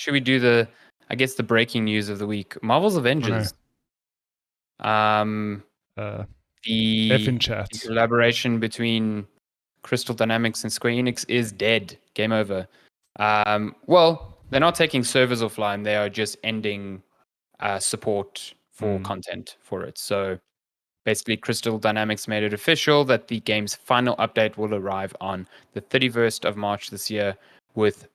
should we do the breaking news of the week? Marvel's I know. Avengers. F The in chat. collaboration between Crystal Dynamics and Square Enix is dead. Game over. Well, they're not taking servers offline. They are just ending support for content for it. So basically, Crystal Dynamics made it official that the game's final update will arrive on the 31st of March this year, with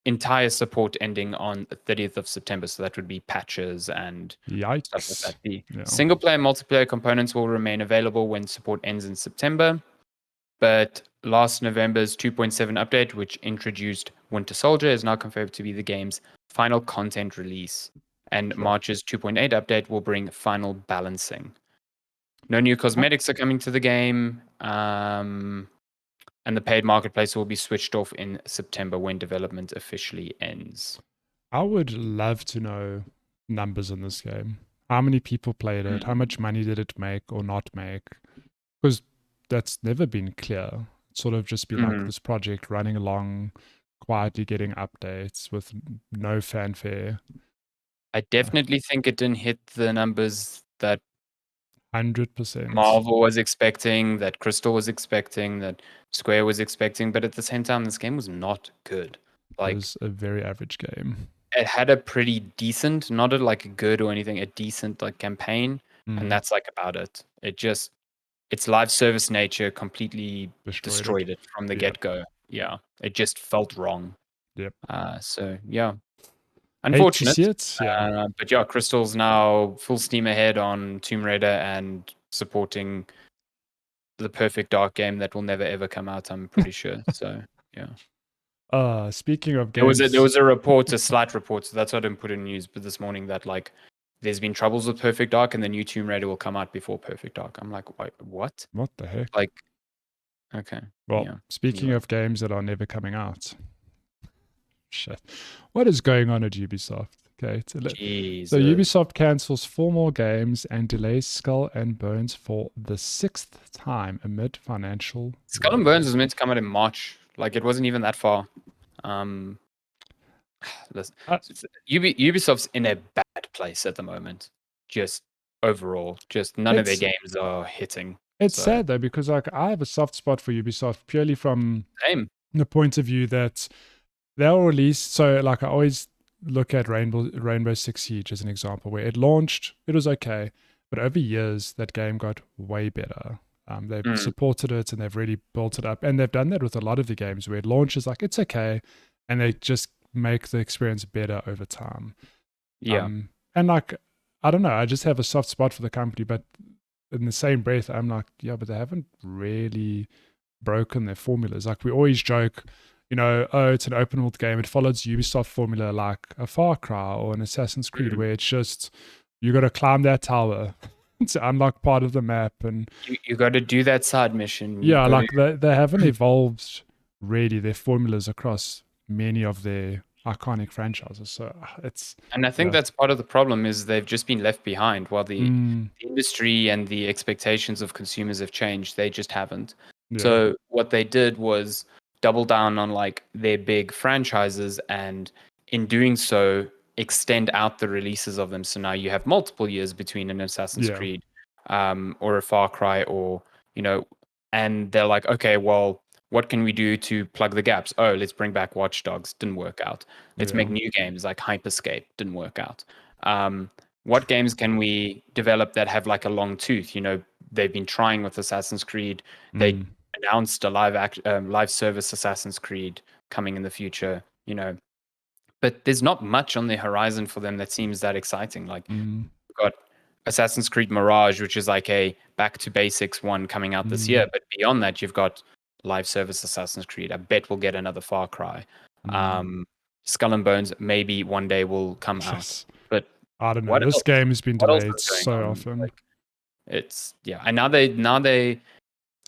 entire support ending on the 30th of September. So that would be patches and stuff like Yikes. that. The Yeah. single player and multiplayer components will remain available when support ends in September. But last November's 2.7 update, which introduced Winter Soldier, is now confirmed to be the game's final content release. And March's 2.8 update will bring final balancing. No new cosmetics are coming to the game. And the paid marketplace will be switched off in September when development officially ends. I would love to know numbers in this game. How many people played it? How much money did it make or not make? Because that's never been clear. It's sort of just been like this project running along, quietly getting updates with no fanfare. I definitely think it didn't hit the numbers that 100%. Marvel was expecting, that Crystal was expecting, that Square was expecting, but at the same time, this game was not good. It was a very average game. It had a pretty decent, not a good or anything, a decent campaign, and that's about it. Its live service nature completely destroyed it from the get-go. Yeah, it just felt wrong. Yep. So yeah, unfortunate. Hate to see it. Yeah. But yeah, Crystal's now full steam ahead on Tomb Raider and supporting the perfect Dark game that will never ever come out, I'm pretty sure. So yeah. Speaking of games, there was a report, a slight report, so that's why I didn't put in news, but this morning that there's been troubles with Perfect Dark and the new Tomb Raider will come out before Perfect Dark. I'm like, wait, what? What the heck? Okay. Well, speaking of games that are never coming out. Shit. What is going on at Ubisoft? Okay. So Ubisoft cancels 4 more games and delays Skull and Bones for the 6th time amid financial Skull and Bones was meant to come out in March. It wasn't even that far. Listen, Ubisoft's in a bad place at the moment. Just overall, just none of their games are hitting. It's sad though, because I have a soft spot for Ubisoft purely from the point of view that they'll release. So I always look at Rainbow Six Siege as an example, where it launched, it was okay, but over years that game got way better. They've supported it and they've really built it up, and they've done that with a lot of the games where it launches it's okay, and they just make the experience better over time. Yeah. And I don't know, I just have a soft spot for the company, but in the same breath, I'm like, yeah, but they haven't really broken their formulas. We always joke, oh, it's an open world game. It follows Ubisoft formula like a Far Cry or an Assassin's Creed, where it's just, you got to climb that tower to unlock part of the map, and you got to do that side mission. Yeah, they haven't evolved really their formulas across many of their iconic franchises. So and I think that's part of the problem, is they've just been left behind. While the industry and the expectations of consumers have changed, they just haven't. Yeah. So what they did was double down on their big franchises, and in doing so extend out the releases of them. So now you have multiple years between an Assassin's Creed or a Far Cry, or and they're like, okay, well, what can we do to plug the gaps? Oh, let's bring back Watch Dogs. Didn't work out. Let's make new games like Hyperscape. Didn't work out. What games can we develop that have a long tooth? They've been trying with Assassin's Creed. They announced a live service Assassin's Creed coming in the future. But there's not much on the horizon for them that seems that exciting. We've got Assassin's Creed Mirage, which is a back to basics one coming out this year. But beyond that, you've got live service Assassin's Creed. I bet we'll get another Far Cry. Skull and Bones maybe one day will come out. But I don't know. This game has been delayed so often. And now they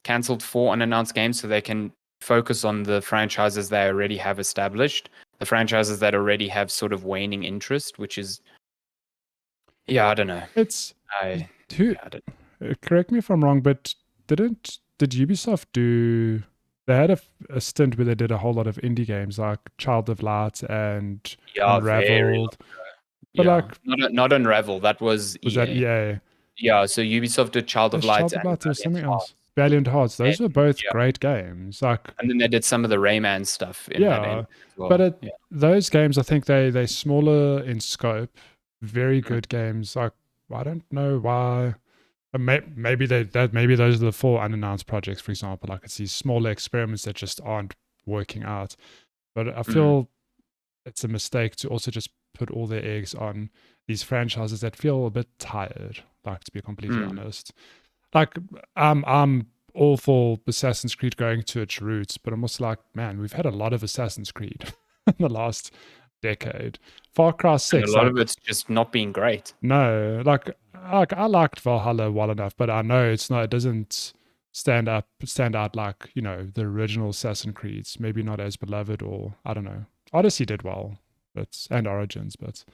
cancelled 4 unannounced games so they can focus on the franchises they already have established, the franchises that already have sort of waning interest, which is I don't know. Correct me if I'm wrong, but did Ubisoft do They had a stint where they did a whole lot of indie games like Child of Light and very Unraveled. But long. like, Not Unravel. That was that EA. EA? Yeah, so Ubisoft did Child of There's Light Child of and Light, there was Valiant something else. Hearts. Valiant Hearts. Those were both Yeah. great games. Like, and then they did some of the Rayman stuff in that end yeah, as well. but those games, I think they smaller in scope. Very Mm. good games. Like, I don't know why. Maybe maybe those are the 4 unannounced projects, for example. Like, it's these smaller experiments that just aren't working out. But I feel it's a mistake to also just put all their eggs on these franchises that feel a bit tired. Like, to be completely honest, like I'm all for Assassin's Creed going to its roots, but I'm also like, man, we've had a lot of Assassin's Creed in the last decade. Far Cry 6, and a lot of it's just not being great. No, like I liked Valhalla well enough, but I know it's not. It doesn't stand out like the original Assassin's Creeds. Maybe not as beloved, or I don't know. Odyssey did well, and Origins, but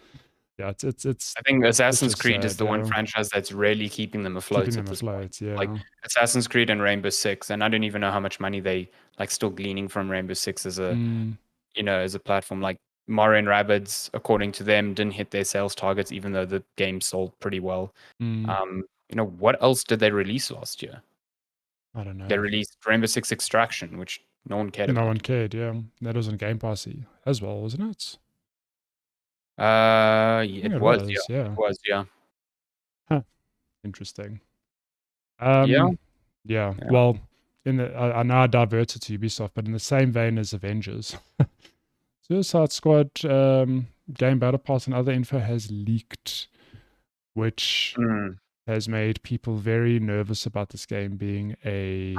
yeah, it's. I think Assassin's Creed sad, is the one franchise that's really keeping them afloat keeping them at this afloat. point. Yeah, Like Assassin's Creed and Rainbow Six, and I don't even know how much money they like still gleaning from Rainbow Six as a as a platform. Like Mario and Rabbids, according to them, didn't hit their sales targets, even though the game sold pretty well. What else did they release last year? I don't know. They released Rainbow Six Extraction, which no one cared about. No one cared. Yeah, that was on Game Pass as well, wasn't it? It was. Yeah, it was. Yeah. Huh. Interesting. Yeah. Yeah. Well, I know I diverted to Ubisoft, but in the same vein as Avengers, Suicide Squad game battle pass and other info has leaked, which has made people very nervous about this game being a.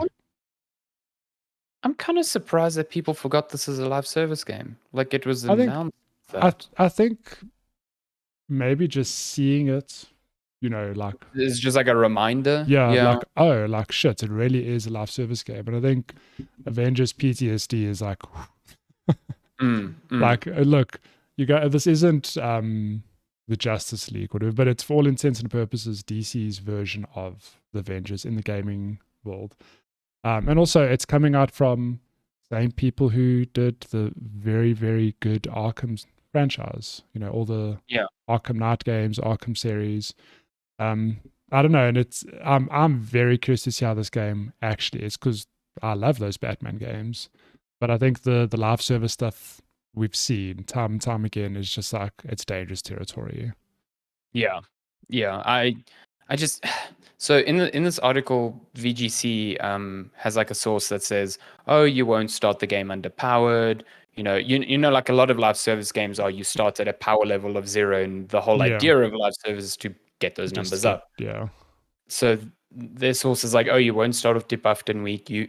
I'm kind of surprised that people forgot this is a live service game. Like it was announced. I think maybe just seeing it, like it's just like a reminder. Like, oh, like shit, it really is a live service game. But I think Avengers PTSD is like, like, look, this isn't the Justice League, whatever, but it's for all intents and purposes DC's version of the Avengers in the gaming world. And also, it's coming out from same people who did the very, very good Arkham franchise. All the Arkham Knight games, Arkham series. I don't know, and it's I'm very curious to see how this game actually is, because I love those Batman games, but I think the live service stuff we've seen time and time again is just like it's dangerous territory. Yeah. I just so in this article, VGC has like a source that says, "Oh, you won't start the game underpowered." Like a lot of live service games are, you start at a power level of 0, and the whole idea of live service is to get those numbers up. Yeah. So their source is like, "Oh, you won't start off debuffed and weak. You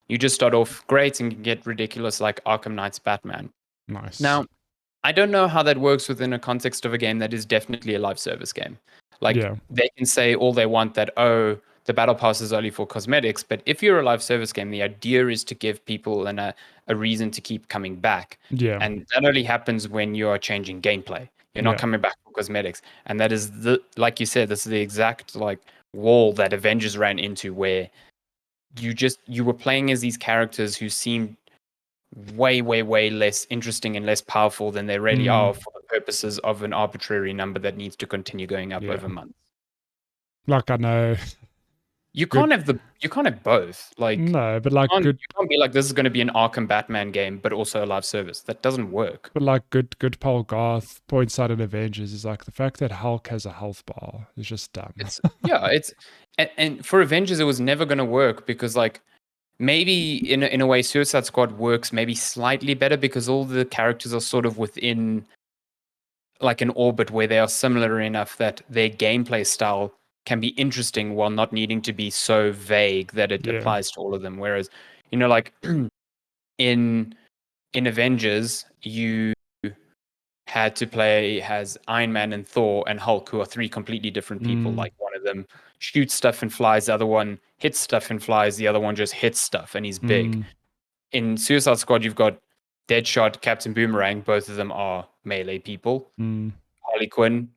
you just start off great and can get ridiculous like Arkham Knight's Batman." Nice. Now, I don't know how that works within a context of a game that is definitely a live service game. Like they can say all they want that, oh, the battle pass is only for cosmetics, but if you're a live service game, the idea is to give people a reason to keep coming back. And that only happens when you are changing gameplay. You're not coming back for cosmetics. And that is like you said, this is the exact like wall that Avengers ran into, where you were playing as these characters who seemed way, way, way less interesting and less powerful than they really are for the purposes of an arbitrary number that needs to continue going up over months. Like, I know you can't have both. Like, no, but like you can't be like, this is going to be an Arkham Batman game, but also a live service. That doesn't work. But like good Paul Garth points out in Avengers is like the fact that Hulk has a health bar is just dumb. And for Avengers it was never going to work, because like maybe in a way Suicide Squad works maybe slightly better because all the characters are sort of within like an orbit where they are similar enough that their gameplay style can be interesting while not needing to be so vague that it applies to all of them. Whereas, like in Avengers, you had to play as Iron Man and Thor and Hulk, who are 3 completely different people. Like one of them shoots stuff and flies, the other one hits stuff and flies, the other one just hits stuff and he's big. In Suicide Squad, you've got Deadshot, Captain Boomerang, both of them are melee people. Harley Quinn,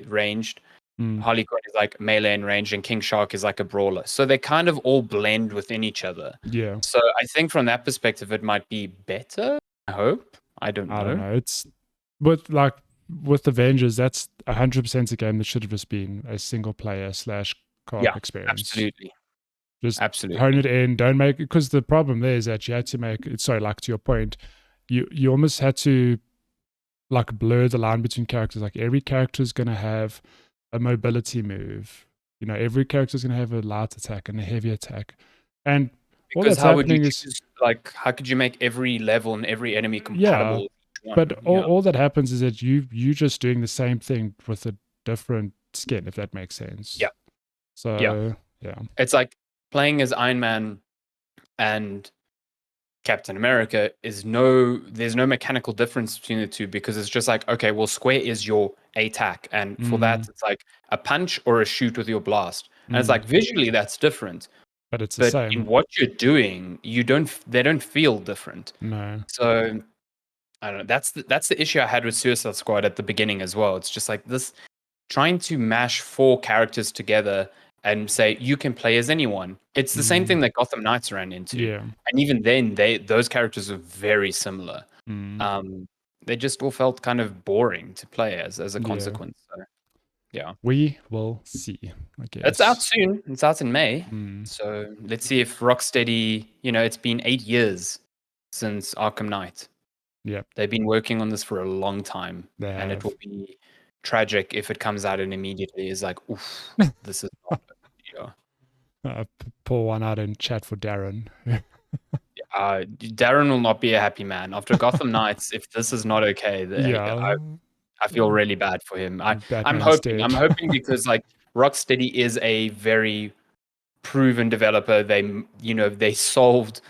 ranged. Harley Quinn is like melee and range, and King Shark is like a brawler. So they kind of all blend within each other. Yeah. So I think from that perspective, it might be better. I hope. I don't know. It's with Avengers, that's 100% a game that should have just been a single player / co-op experience. Absolutely. Just absolutely hone it in. Don't make, because the problem there is that you had to make it. Sorry, like to your point, you almost had to like blur the line between characters. Like every character is going to have a mobility move. You know, every character is going to have a light attack and a heavy attack. And all that's happening is like, how could you make every level and every enemy compatible? Yeah, but all that happens is that you just doing the same thing with a different skin, if that makes sense. Yeah. So yeah. It's like playing as Iron Man and Captain America there's no mechanical difference between the two, because it's just like, okay, well, square is your attack, and for that it's like a punch or a shoot with your blast, and it's like visually that's different, but it's the same in what you're doing. They don't feel different. No. So I don't know. That's the issue I had with Suicide Squad at the beginning as well. It's just like this, trying to mash 4 characters together and say you can play as anyone. It's the same thing that Gotham Knights ran into. Yeah. And even then, those characters are very similar. They just all felt kind of boring to play as a consequence. So, yeah. We will see, I guess. It's out soon. It's out in May. So let's see if Rocksteady, it's been 8 years since Arkham Knight. Yeah. They've been working on this for a long time. And it will be tragic if it comes out and immediately is like, oof, this is not pour one out in chat for Darren. Darren will not be a happy man after Gotham Knights. If this is not okay, I feel really bad for him. I'm hoping because like Rocksteady is a very proven developer. They solved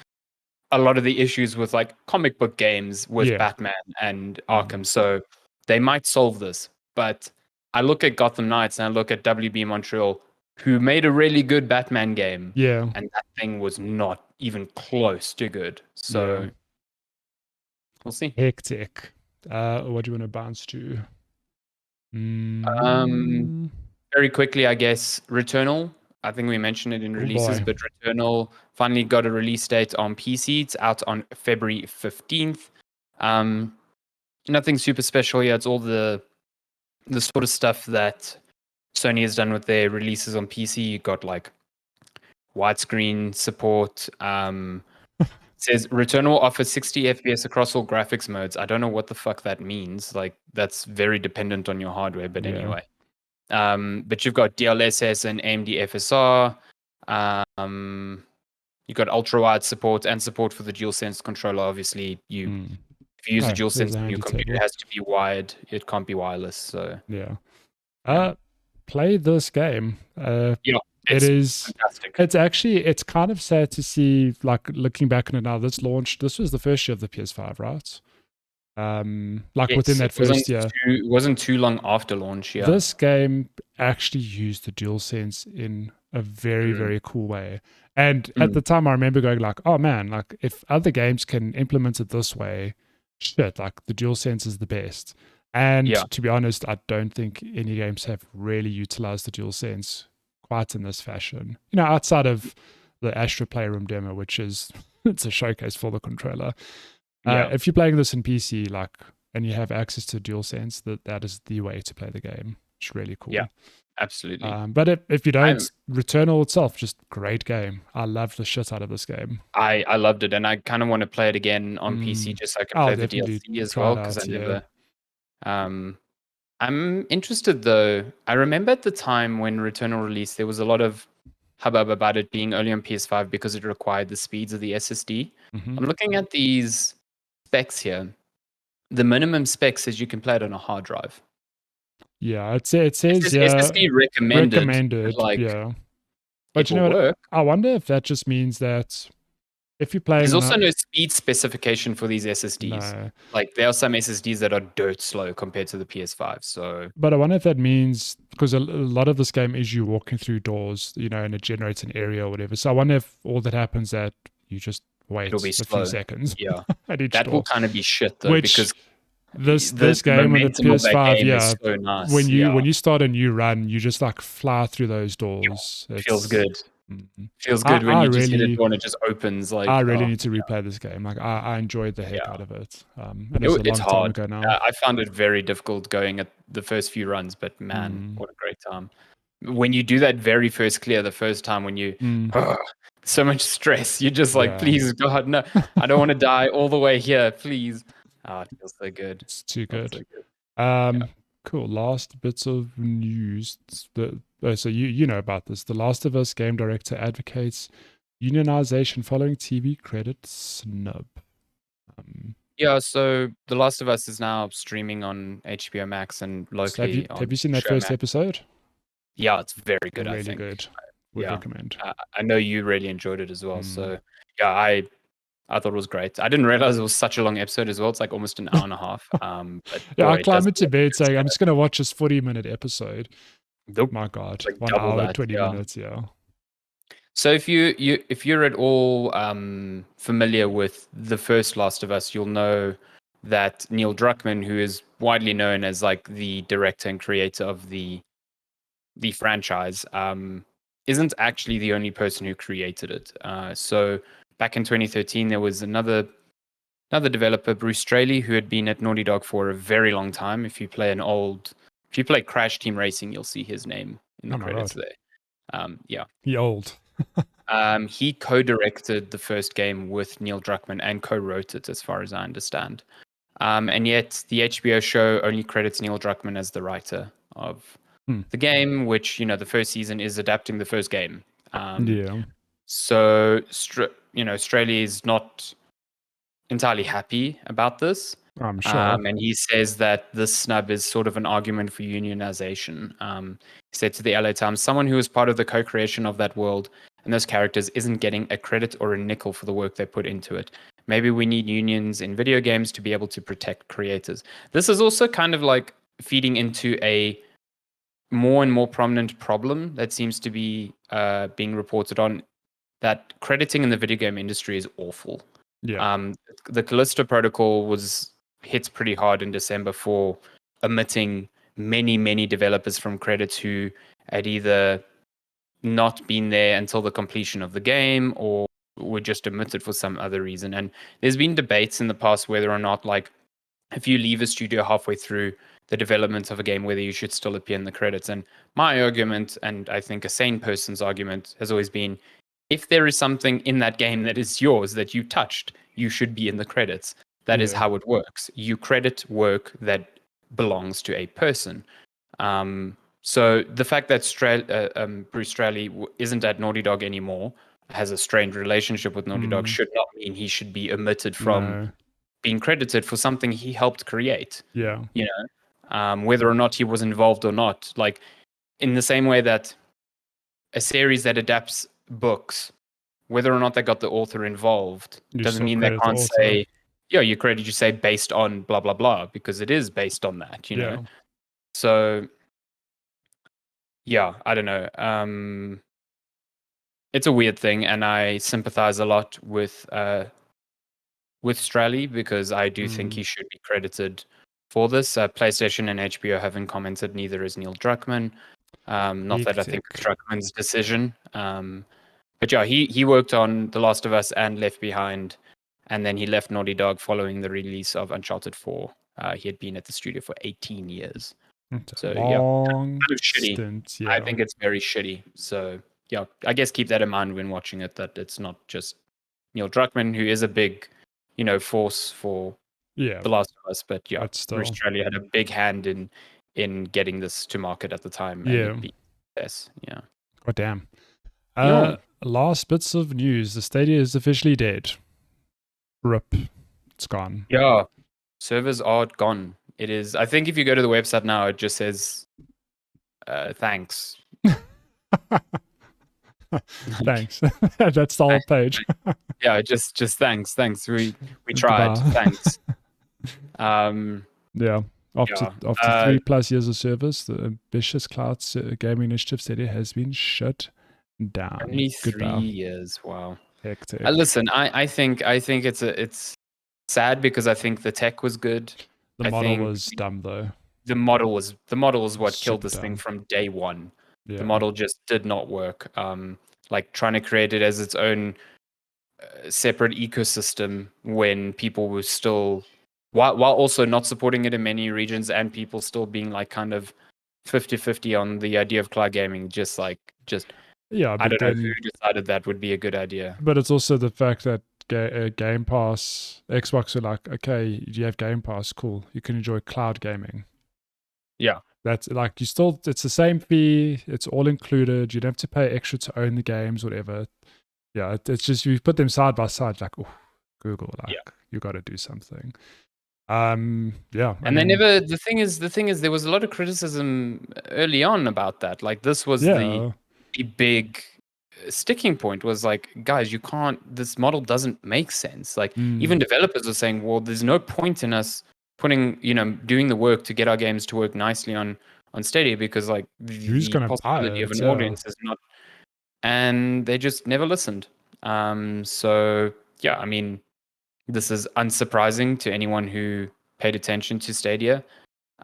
a lot of the issues with like comic book games with Batman and Arkham. So they might solve this. But I look at Gotham Knights and I look at WB Montreal, who made a really good Batman game. Yeah. And that thing was not even close to good. So we'll see. Hectic. What do you want to bounce to? Very quickly, I guess, Returnal. I think we mentioned it in releases, but Returnal finally got a release date on PC. It's out on February 15th. Nothing super special here. It's all the sort of stuff that Sony has done with their releases on PC. You got like widescreen support. It says Returnal offers 60 FPS across all graphics modes. I don't know what the fuck that means. Like, that's very dependent on your hardware, but anyway. But you've got DLSS and AMD FSR. You've got ultra-wide support and support for the DualSense controller. Obviously, if you use the DualSense in your computer, it has to be wired. It can't be wireless. So play this game. It is fantastic. It's kind of sad to see, like, looking back on it now. This was the first year of the PS5, right? Within that first year, it wasn't too long after launch. This game actually used the DualSense in a very very cool way, and at the time I remember going like, oh man, like if other games can implement it this way, shit, like the DualSense is the best. And to be honest, I don't think any games have really utilized the DualSense quite in this fashion, outside of the Astra Playroom demo, which is it's a showcase for the controller. If you're playing this in PC, and you have access to DualSense, that is the way to play the game. It's really cool. Yeah, absolutely. But if you don't, Returnal itself, just great game. I love the shit out of this game. I loved it, and I kind of want to play it again on PC just so I can play the DLC as well, because I never. I'm interested though. I remember at the time when Returnal released, there was a lot of hubbub about it being only on PS5 because it required the speeds of the SSD. I'm looking at these specs here. The minimum spec says you can play it on a hard drive. Yeah, it says SSD recommended. But you know what? I wonder if that just means that if you're playing, there's also no speed specification for these SSDs. No. Like, there are some SSDs that are dirt slow compared to the PS5. So, but I wonder if that means, because a lot of this game is you walking through doors, and it generates an area or whatever. So I wonder if all that happens that you just wait a few seconds. Yeah, at each that door. will kind of be shit though, because this game on the PS5, is so nice. When you start a new run, you just like fly through those doors. It feels good. Mm-hmm. Feels good when you just hit a door and it just opens. Like, I really need to replay this game. Like I enjoyed the heck out of it. And it's a long time ago now. I found it very difficult going at the first few runs, but man, what a great time. When you do that very first clear the first time, when you so much stress, you're just like, please God, no, I don't want to die all the way here, please. It feels so good. It's too good. Cool. Last bits of news. So you know about this. The Last of Us game director advocates unionization following TV credit snub. So The Last of Us is now streaming on HBO Max and locally. Have you seen that first episode? Yeah, it's very good. Really I think good. Would recommend. I know you really enjoyed it as well. So yeah, I thought it was great. I didn't realize it was such a long episode as well. It's like almost an hour and a half. But I climbed into bed saying I'm just going to watch this 40-minute episode. Nope. My God, like 1 hour 20 minutes. Yeah. So if you're at all familiar with the first Last of Us, you'll know that Neil Druckmann, who is widely known as like the director and creator of the franchise, isn't actually the only person who created it. So back in 2013, there was another developer, Bruce Straley, who had been at Naughty Dog for a very long time. If you play Crash Team Racing, you'll see his name in the credits there. He old. He co-directed the first game with Neil Druckmann and co-wrote it, as far as I understand. And yet the HBO show only credits Neil Druckmann as the writer of the game, which, the first season is adapting the first game. So, Australia is not entirely happy about this. I'm sure. And he says that this snub is sort of an argument for unionization. He said to the LA Times, someone who was part of the co-creation of that world and those characters isn't getting a credit or a nickel for the work they put into it. Maybe we need unions in video games to be able to protect creators. This is also kind of like feeding into a more and more prominent problem that seems to be being reported on, that crediting in the video game industry is awful. The Callisto Protocol hit pretty hard in December for omitting many developers from credits who had either not been there until the completion of the game or were just omitted for some other reason. And there's been debates in the past whether or not, like, if you leave a studio halfway through the development of a game, whether you should still appear in the credits. And my argument, and I think a sane person's argument, has always been, if there is something in that game that is yours, that you touched, you should be in the credits. That is how it works. You credit work that belongs to a person. So the fact that Bruce Straley isn't at Naughty Dog anymore, has a strained relationship with Naughty Dog, should not mean he should be omitted from being credited for something he helped create. Whether or not he was involved or not. Like, in the same way that a series that adapts books, whether or not they got the author involved, doesn't mean they can't say, you say based on blah, blah, blah, because it is based on that, know? So, I don't know. It's a weird thing, and I sympathize a lot with Straley, because I do think he should be credited for this. PlayStation and HBO haven't commented, neither is Neil Druckmann. Not that I think it's Druckmann's decision. But he worked on The Last of Us and Left Behind, and then he left Naughty Dog following the release of Uncharted 4. He had been at the studio for 18 years. So kind of shitty. Stint, I think it's very shitty. So I guess keep that in mind when watching it, that it's not just Neil Druckmann, who is a big, force for The Last of Us, but Bruce Straley had a big hand in getting this to market at the time. And God damn. Last bits of news: the Stadia is officially dead. RIP. It's gone. Yeah, servers are gone. It is. I think if you go to the website now, it just says, "Thanks." Thanks. That's the whole page. Just thanks. We tried. Thanks. After 3+ years of service, the ambitious cloud gaming initiative Stadia has been shut down. Only 3 years. Wow. Hectic. Listen, I think it's sad, because I think the tech was good. The model was dumb though. The model was what Super killed this dumb. thing from day one. Yeah. The model just did not work. Like trying to create it as its own separate ecosystem when people were still, while also not supporting it in many regions, and people still being like kind of 50-50 on the idea of cloud gaming. Yeah, I don't know who decided that would be a good idea. But it's also the fact that Game Pass, Xbox are like, okay, you have Game Pass, cool. You can enjoy cloud gaming. Yeah. That's like, it's the same fee. It's all included. You don't have to pay extra to own the games, whatever. Yeah, it's just, you put them side by side, like, oh, Google, like, you got to do something. Yeah. And they never, the thing is, there was a lot of criticism early on about that. Like, this was the big sticking point, was like, guys, you can't, this model doesn't make sense. Like, even developers are saying, well, there's no point in us putting, doing the work to get our games to work nicely on Stadia, because like who's the gonna possibility of an audience is not, and they just never listened. So yeah, I mean, this is unsurprising to anyone who paid attention to Stadia.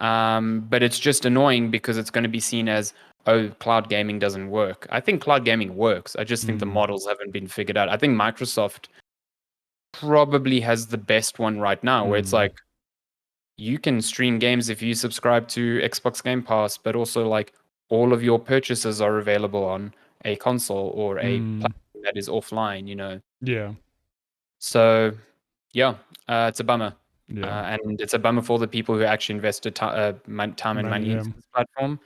But it's just annoying because it's going to be seen as, oh, cloud gaming doesn't work. I think cloud gaming works. I just think the models haven't been figured out. I think Microsoft probably has the best one right now, where it's like, you can stream games if you subscribe to Xbox Game Pass, but also like all of your purchases are available on a console or a platform that is offline, Yeah. So, yeah, it's a bummer. And it's a bummer for the people who actually invested time and money into this platform.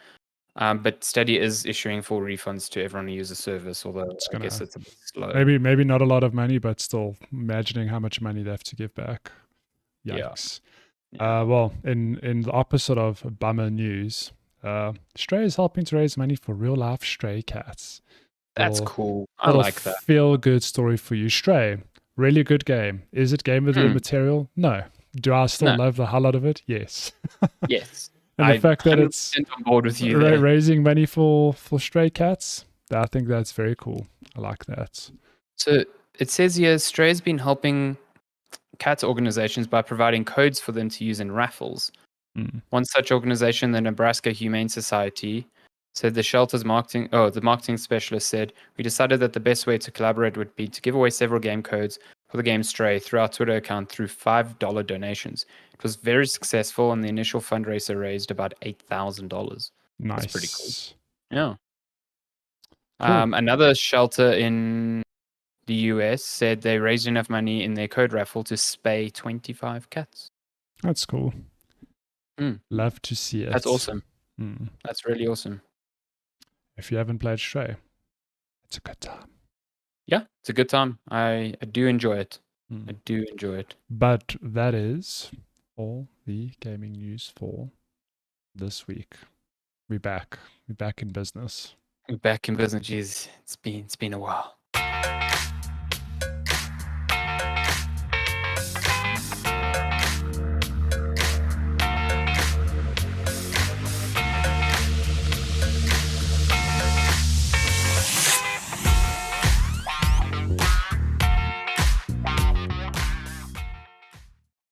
But Stadia is issuing full refunds to everyone who uses the service, although I guess it's a bit slow. Maybe not a lot of money, but still, imagining how much money they have to give back. Yikes. Yeah. Well, in the opposite of bummer news, Stray is helping to raise money for real life stray cats. That's cool. I like that. Feel good story for you. Stray, really good game. Is it game of the year material? No. Do I still love the hell out of it? Yes. Yes. And the fact that it's on board with you raising money for stray cats, I think that's very cool. I like that. So it says here, Stray's been helping cat organizations by providing codes for them to use in raffles. One such organization, the Nebraska Humane Society, said the marketing specialist said, we decided that the best way to collaborate would be to give away several game codes for the game Stray through our Twitter account through $5 donations. It was very successful, and the initial fundraiser raised about $8,000. Nice. That's pretty cool. Yeah. Cool. Another shelter in the US said they raised enough money in their code raffle to spay 25 cats. That's cool. Love to see it. That's awesome. That's really awesome. If you haven't played Stray, it's a good time. Yeah, it's a good time. I do enjoy it. I do enjoy it. But that is all the gaming news for this week. We're back. We're back in business. We're back in business. Jeez, it's been a while.